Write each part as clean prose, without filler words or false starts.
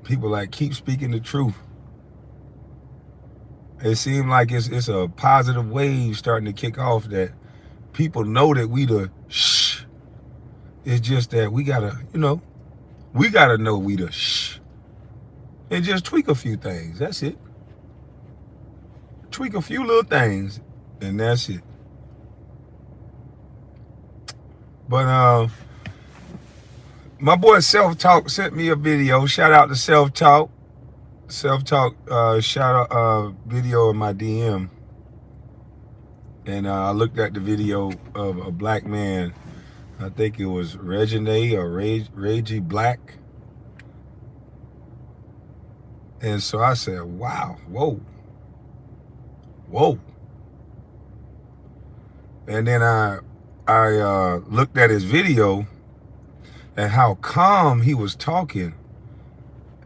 People like keep speaking the truth. It seems like it's a positive wave starting to kick off that people know that we the shh. It's just that we gotta, we gotta know we the shh. And just tweak a few things. That's it. Tweak a few little things, and that's it. But my boy Self Talk sent me a video. Shout out to Self Talk. Self Talk shout out video in my DM, and I looked at the video of a black man. I think it was Regine or Reggie Black, and so I said, "Wow, whoa, whoa." And then I looked at his video and how calm he was talking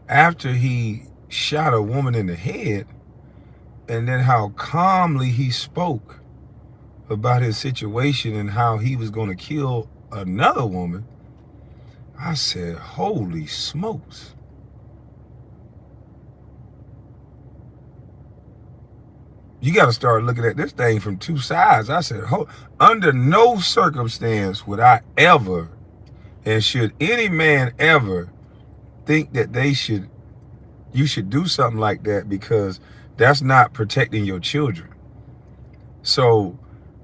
after he shot a woman in the head, and then how calmly he spoke about his situation and how he was going to kill another woman. I said, holy smokes. You got to start looking at this thing from two sides. I said, under no circumstance would I ever, and should any man ever, think that you should do something like that, because that's not protecting your children. So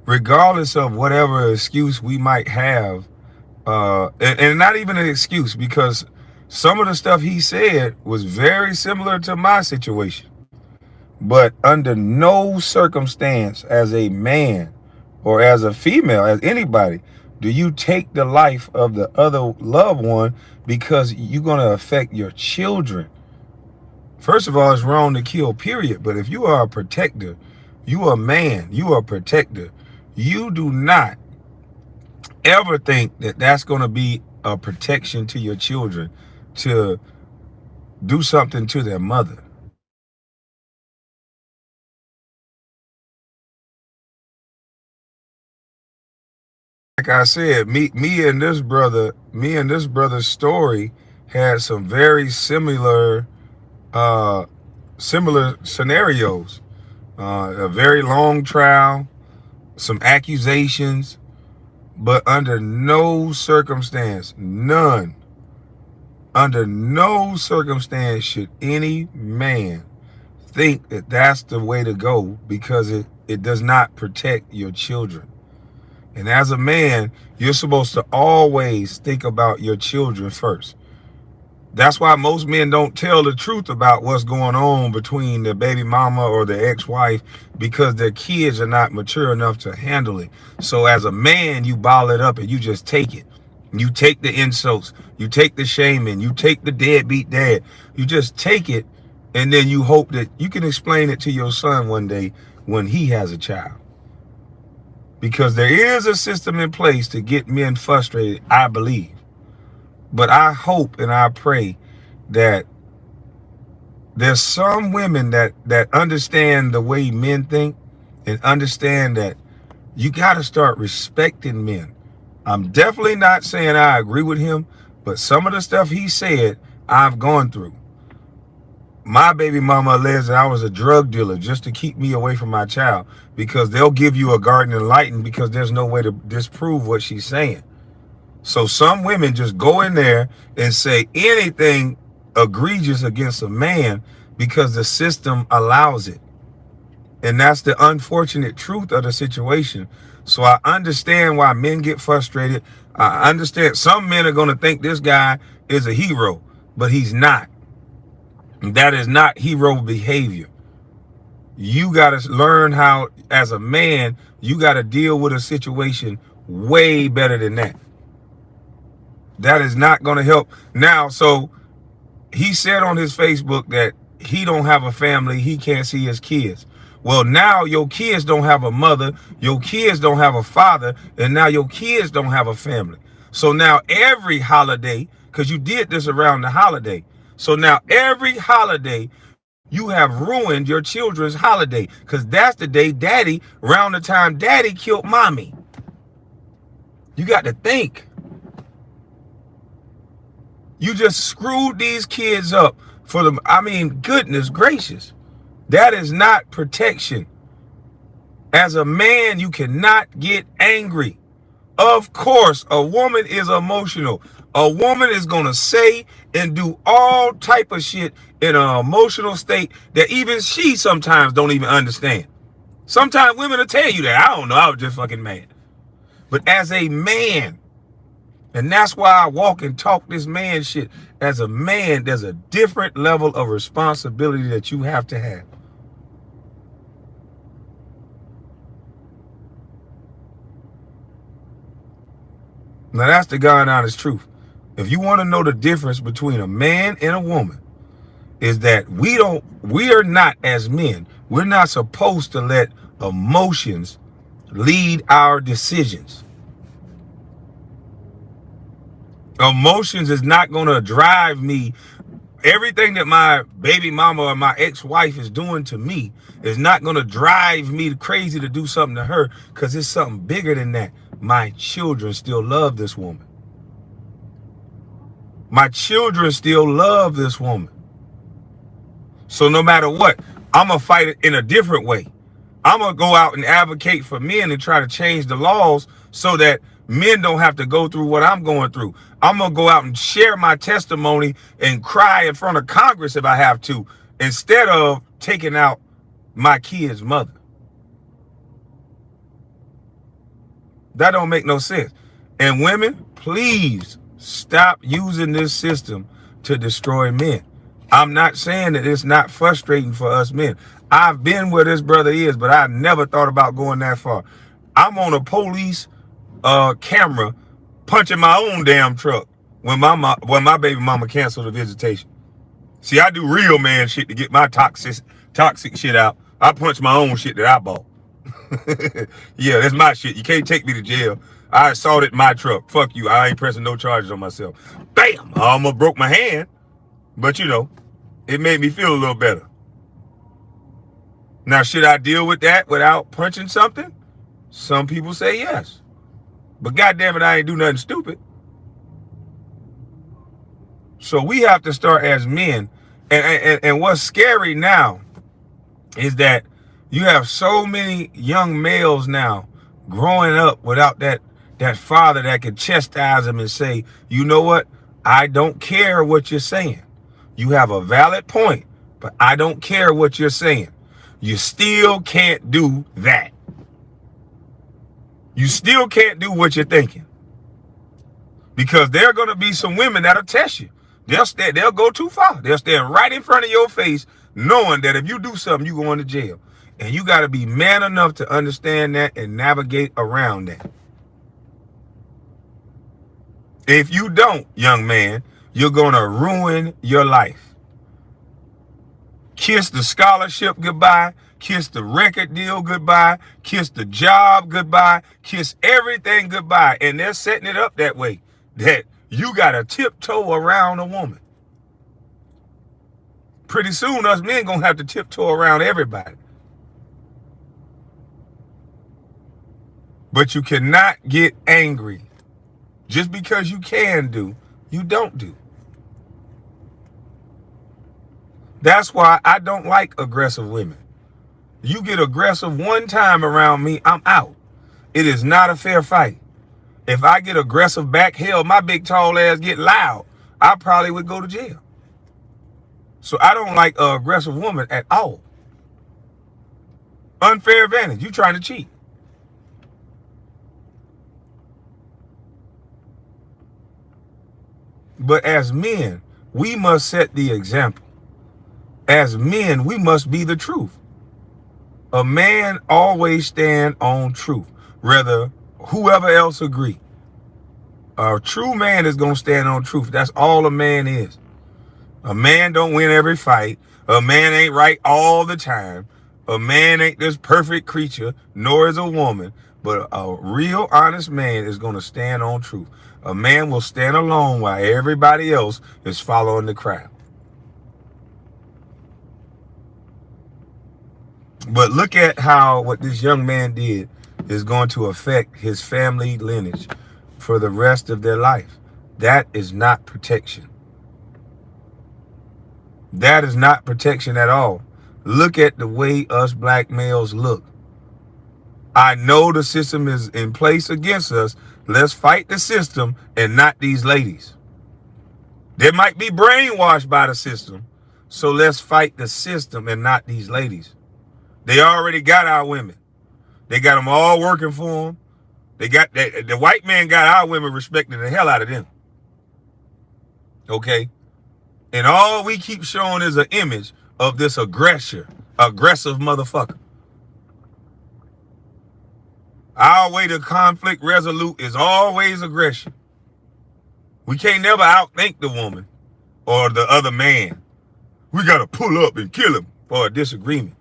regardless of whatever excuse we might have, and not even an excuse, because some of the stuff he said was very similar to my situation. But under no circumstance, as a man or as a female, as anybody, do you take the life of the other loved one because you're going to affect your children. First of all, it's wrong to kill, period. But if you are a protector, you are a man, you are a protector, you do not ever think that that's going to be a protection to your children to do something to their mother. Like I said, me and this brother's story had some very similar scenarios. A very long trial, some accusations, but under no circumstance, none, under no circumstance should any man think that that's the way to go, because it does not protect your children. And as a man, you're supposed to always think about your children first. That's why most men don't tell the truth about what's going on between their baby mama or their ex-wife, because their kids are not mature enough to handle it. So as a man, you bottle it up and you just take it. You take the insults, you take the shaming, you take the deadbeat dad. You just take it, and then you hope that you can explain it to your son one day when he has a child. Because there is a system in place to get men frustrated, I believe. But I hope and I pray that there's some women that understand the way men think, and understand that you got to start respecting men. I'm definitely not saying I agree with him, but some of the stuff he said, I've gone through. My baby mama alleged that I was a drug dealer just to keep me away from my child, because they'll give you a garden and lighten because there's no way to disprove what she's saying. So some women just go in there and say anything egregious against a man because the system allows it. And that's the unfortunate truth of the situation. So I understand why men get frustrated. I understand some men are going to think this guy is a hero, but he's not. That is not hero behavior. You got to learn how, as a man, you got to deal with a situation way better than that. That is not going to help. Now, so he said on his Facebook that he don't have a family, he can't see his kids. Well, now your kids don't have a mother, your kids don't have a father, and now your kids don't have a family. So now every holiday, because you did this around the holiday, so now every holiday you have ruined your children's holiday, because that's the day daddy, around the time daddy killed mommy. You got to think. You just screwed these kids up for them. I mean, goodness gracious. That is not protection. As a man, you cannot get angry. Of course, a woman is emotional. A woman is going to say and do all type of shit in an emotional state that even she sometimes don't even understand. Sometimes women will tell you that. I don't know. I was just fucking mad. But as a man, and that's why I walk and talk this man shit. As a man, there's a different level of responsibility that you have to have. Now that's the God honest truth. If you want to know the difference between a man and a woman, is that we are not, as men, we're not supposed to let emotions lead our decisions. Emotions is not going to drive me. Everything that my baby mama or my ex-wife is doing to me is not going to drive me crazy to do something to her, because it's something bigger than that. My children still love this woman. My children still love this woman. So no matter what, I'm going to fight it in a different way. I'm going to go out and advocate for men and try to change the laws so that men don't have to go through what I'm going through. I'm going to go out and share my testimony and cry in front of Congress if I have to, instead of taking out my kid's mother. That don't make no sense. And women, please stop using this system to destroy men. I'm not saying that it's not frustrating for us men. I've been where this brother is, but I never thought about going that far. I'm on a police camera punching my own damn truck when my baby mama canceled the visitation. See, I do real man shit to get my toxic shit out. I punch my own shit that I bought. Yeah, that's my shit. You can't take me to jail. I assaulted my truck. Fuck you. I ain't pressing no charges on myself. Bam! I almost broke my hand. But you know, it made me feel a little better. Now, should I deal with that without punching something? Some people say yes. But goddamn it, I ain't do nothing stupid. So we have to start as men. And what's scary now is that you have so many young males now growing up without that father that can chastise them and say, you know what? I don't care what you're saying. You have a valid point, but I don't care what you're saying. You still can't do that. You still can't do what you're thinking. Because there are going to be some women that'll test you. They'll go too far. They'll stand right in front of your face knowing that if you do something, you're going to jail. And you got to be man enough to understand that and navigate around that. If you don't, young man, you're going to ruin your life. Kiss the scholarship goodbye. Kiss the record deal goodbye. Kiss the job goodbye. Kiss everything goodbye. And they're setting it up that way, that you got to tiptoe around a woman. Pretty soon, us men going to have to tiptoe around everybody. But you cannot get angry. Just because you can do, you don't do. That's why I don't like aggressive women. You get aggressive one time around me, I'm out. It is not a fair fight. If I get aggressive back, hell, my big tall ass get loud, I probably would go to jail. So I don't like an aggressive woman at all. Unfair advantage. You trying to cheat. But as men, we must set the example. As men, we must be the truth. A man always stand on truth, whether whoever else agree. A true man is going to stand on truth. That's all a man is. A man don't win every fight. A man ain't right all the time. A man ain't this perfect creature, nor is a woman. But a real honest man is going to stand on truth. A man will stand alone while everybody else is following the crowd. But look at how what this young man did is going to affect his family lineage for the rest of their life. That is not protection. That is not protection at all. Look at the way us black males look. I know the system is in place against us. Let's fight the system and not these ladies. They might be brainwashed by the system. So let's fight the system and not these ladies. They already got our women. They got them all working for them. They got the white man got our women respecting the hell out of them. Okay? And all we keep showing is an image of this aggressive motherfucker. Our way to conflict resolute is always aggression. We can't never outthink the woman or the other man. We got to pull up and kill him for a disagreement.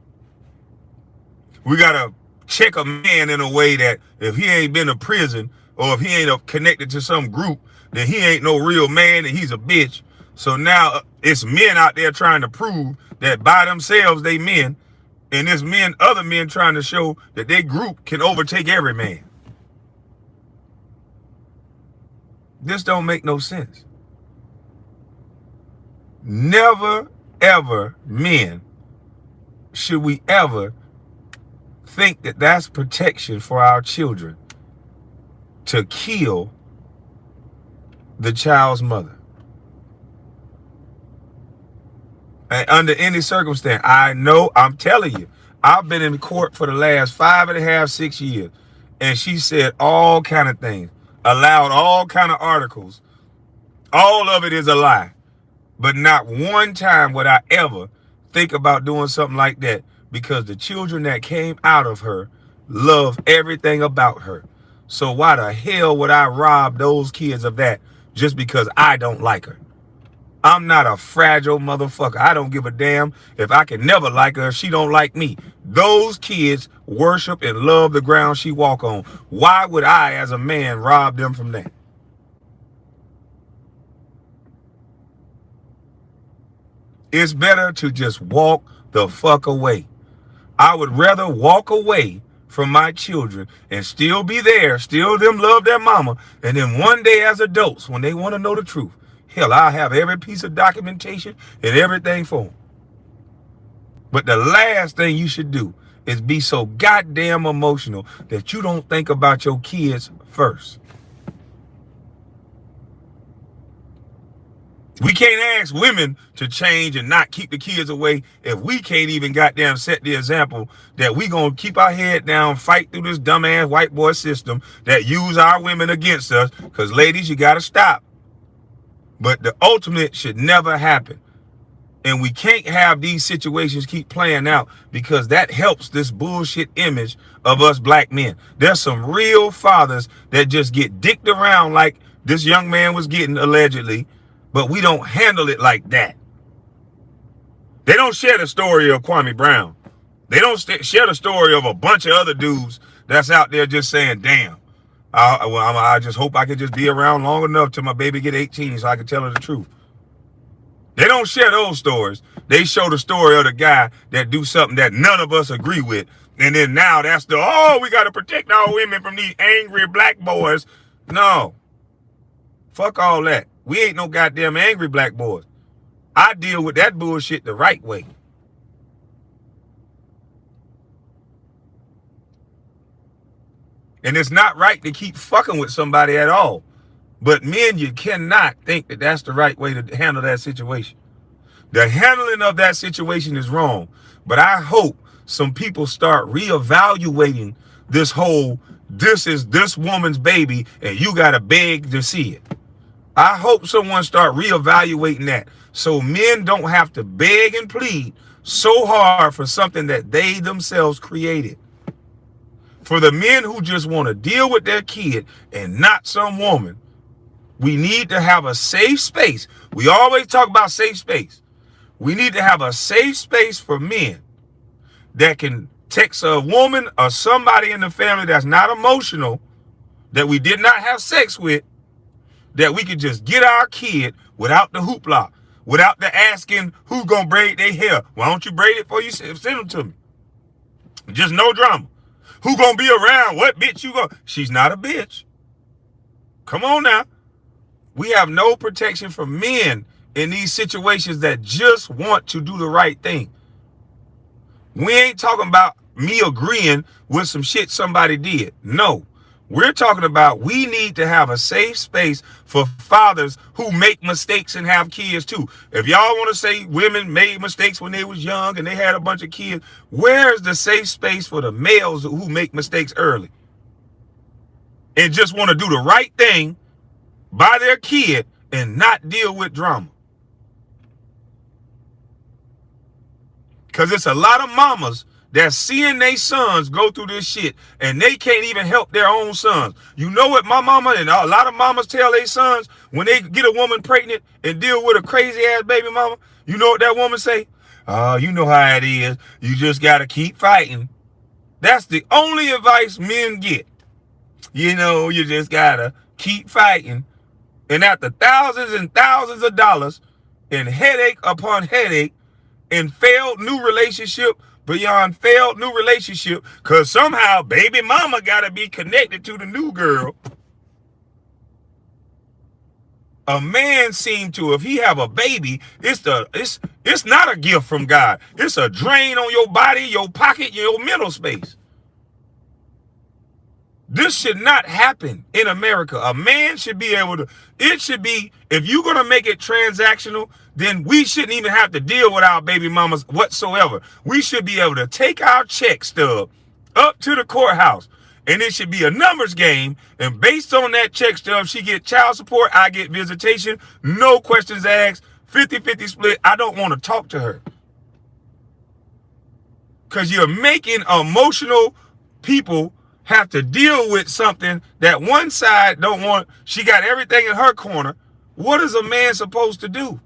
We got to check a man in a way that if he ain't been to prison or if he ain't connected to some group, then he ain't no real man and he's a bitch. So now it's men out there trying to prove that by themselves they men, and it's other men trying to show that their group can overtake every man. This don't make no sense. Never, ever, men, should we ever think that that's protection for our children to kill the child's mother. And under any circumstance, I know, I'm telling you, I've been in court for the last 5.5, 6 years, and she said all kind of things, allowed all kind of articles. All of it is a lie. But not one time would I ever think about doing something like that, because the children that came out of her love everything about her. So why the hell would I rob those kids of that just because I don't like her? I'm not a fragile motherfucker. I don't give a damn if I can never like her if she don't like me. Those kids worship and love the ground she walk on. Why would I, as a man, rob them from that? It's better to just walk the fuck away. I would rather walk away from my children and still be there, still them love their mama, and then one day as adults, when they want to know the truth, hell, I'll have every piece of documentation and everything for them. But the last thing you should do is be so goddamn emotional that you don't think about your kids first. We can't ask women to change and not keep the kids away if we can't even goddamn set the example that we gonna keep our head down, fight through this dumbass white boy system that use our women against us. Because ladies, you gotta stop. But the ultimate should never happen. And we can't have these situations keep playing out, because that helps this bullshit image of us black men. There's some real fathers that just get dicked around like this young man was getting allegedly, but we don't handle it like that. They don't share the story of Kwame Brown. They don't share the story of a bunch of other dudes that's out there just saying, damn, I just hope I can just be around long enough till my baby get 18 so I can tell her the truth. They don't share those stories. They show the story of the guy that do something that none of us agree with. And then now that's we got to protect our women from these angry black boys. No. Fuck all that. We ain't no goddamn angry black boys. I deal with that bullshit the right way. And it's not right to keep fucking with somebody at all. But men, you cannot think that that's the right way to handle that situation. The handling of that situation is wrong. But I hope some people start reevaluating this whole, this is this woman's baby and you got to beg to see it. I hope someone start reevaluating that, so men don't have to beg and plead so hard for something that they themselves created. For the men who just want to deal with their kid and not some woman, we need to have a safe space. We always talk about safe space. We need to have a safe space for men that can text a woman or somebody in the family that's not emotional, that we did not have sex with, that we could just get our kid without the hoopla, without the asking who gonna braid their hair. Why don't you braid it for you? Send them to me. Just no drama. Who gonna be around? What bitch you gonna? She's not a bitch. Come on now. We have no protection for men in these situations that just want to do the right thing. We ain't talking about me agreeing with some shit somebody did. No. We're talking about we need to have a safe space for fathers who make mistakes and have kids too. If y'all want to say women made mistakes when they was young and they had a bunch of kids, where's the safe space for the males who make mistakes early and just want to do the right thing by their kid and not deal with drama? Because it's a lot of mamas that's seeing their sons go through this shit and they can't even help their own sons. You know what my mama and a lot of mamas tell their sons when they get a woman pregnant and deal with a crazy ass baby mama? You know what that woman say? Oh, you know how it is. You just got to keep fighting. That's the only advice men get. You know, you just got to keep fighting. And after thousands and thousands of dollars and headache upon headache and failed new relationship beyond failed new relationship, because somehow baby mama got to be connected to the new girl. A man seem to, if he have a baby, it's not a gift from God. It's a drain on your body, your pocket, your mental space. This should not happen in America. A man should be able to, it should be, if you're going to make it transactional, then we shouldn't even have to deal with our baby mamas whatsoever. We should be able to take our check stub up to the courthouse, and it should be a numbers game. And based on that check stub, she get child support, I get visitation, no questions asked, 50-50 split. I don't want to talk to her. Because you're making emotional people have to deal with something that one side don't want. She got everything in her corner. What is a man supposed to do?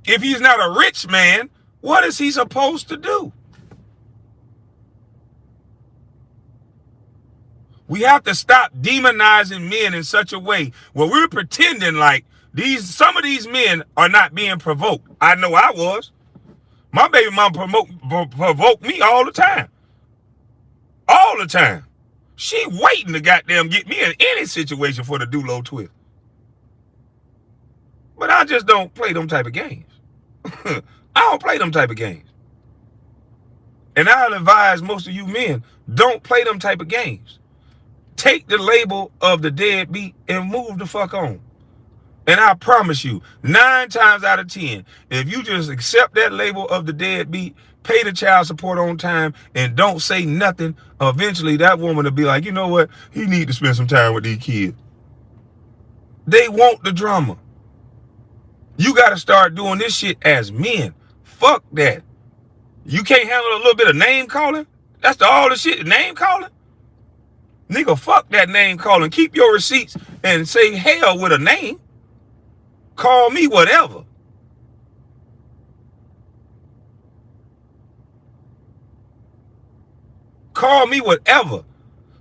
If he's not a rich man, what is he supposed to do? We have to stop demonizing men in such a way where we're pretending like some of these men are not being provoked. I know I was. My baby mom provoked me all the time. All the time. She waiting to goddamn get me in any situation for the do-low twist. But I just don't play them type of games. I don't play them type of games. And I'll advise most of you men, don't play them type of games. Take the label of the deadbeat and move the fuck on. And I promise you, 9 times out of 10, if you just accept that label of the deadbeat, pay the child support on time, and don't say nothing, eventually that woman will be like, you know what? He need to spend some time with these kids. They want the drama. You got to start doing this shit as men. Fuck that. You can't handle a little bit of name calling? That's all the shit, name calling? Nigga, fuck that name calling. Keep your receipts and say hell with a name. Call me whatever. Call me whatever.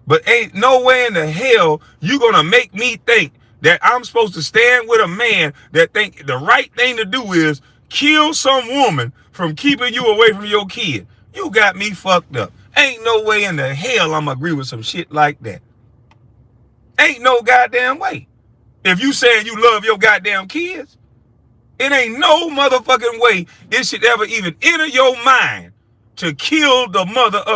But ain't no way in the hell you gonna make me think that I'm supposed to stand with a man that think the right thing to do is kill some woman from keeping you away from your kid. You got me fucked up. Ain't no way in the hell I'm agree with some shit like that. Ain't no goddamn way. If you saying you love your goddamn kids, it ain't no motherfucking way it should ever even enter your mind to kill the mother of